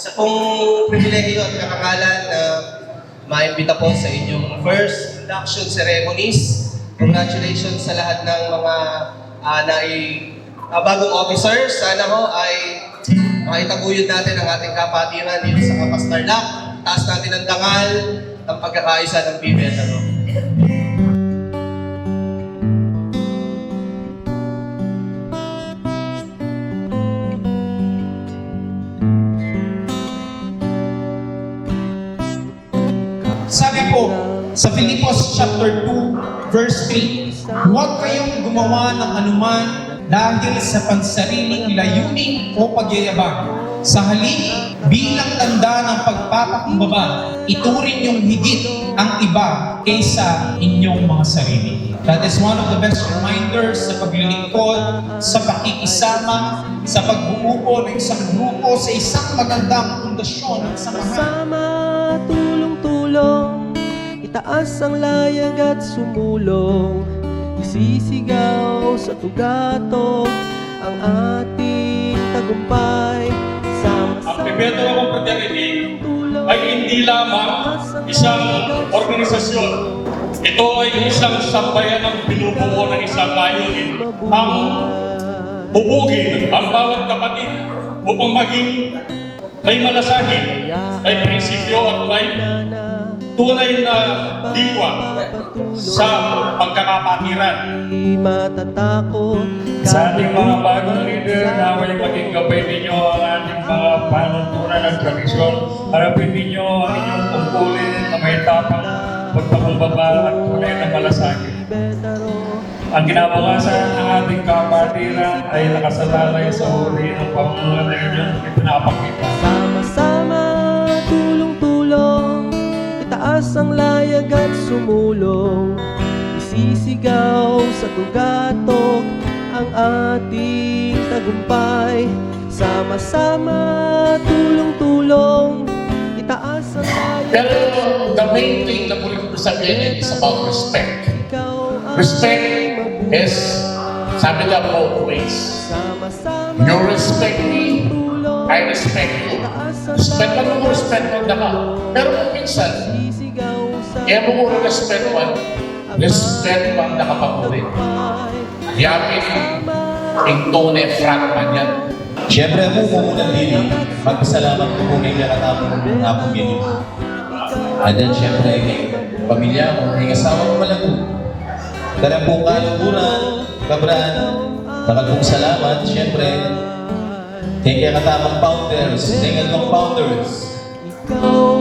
Isa pong pribilehiyo at karangalan na maimbita po sa inyong first induction ceremonies. Congratulations sa lahat ng mga bagong officers. Sana ho ay makitaguyod natin ang ating kapatiran dito sa Kapas Tarlac. Taas natin ang dangal ng pagkakaisa ng PBSRO. Sabi po sa Filipos chapter 2 verse 3, huwag kayong gumawa ng anuman dahil sa pansariling layunin o pagyayabang. Sa halip, bilang tanda ng pagpapakumbaba, ituring yung higit ang iba kaysa inyong mga sarili. That is one of the best reminders sa paglilingkod, sa pakikisama, sa pagbuo ng isang grupo, sa isang magandang pundasyon ng samahan. Sama, tulong-tulong, itaas ang layag at sumulong, isisigaw sa tugatog ang ating tagumpay. Ang PBSRO Confraternity ay hindi lamang isang organisasyon. Ito ay isang sambayan ng binubuo ng isang layunin. Ang bubugin ang bawat kapatid upang maging may malasakit, may prinsipyo at may tunay na diwa sa pagkakapatiran. Matatakot Sa ating mga bagong leader, naway maging gabay ninyo ang ating mga panuntunan at tradisyon. Harapin ninyo ang inyong tungkulin na may tapang pagpakumbaba at tunay na malasakit. Ang kinabukasan ng ating kapatiran ay nakasalalay sa huli ng pamumulan na inyong ipinapakita. sama-sama, tulong-tulong, itaas ang layag at sumulong, isisigaw sa tugatog ang ating tagumpay. Sama-sama, tulong-tulong, itaas ang layag. Pero the main thing na muli ko sabihin is about respect. Ikaw ang Respect is, sabi nga both ways. sama-sama, You respect me, tulong, I respect you. Respect ka mo, respect mo na ka. Pero kung minsan, isisigaw sa kaya mo mo respect mo, respect mo ang nakapagulit. Yamin, ingtone, frat man yan. Siyempre mo muna din, magpasalamat ko kung may karatapon ng hapong ganyan. And then siyempre kay pamilya ko, kay kasawa ko pala ko. Darang pong kaluguran, kabran, nakatong salamat, siyempre, kay katamang founders, kay katong founders. ikaw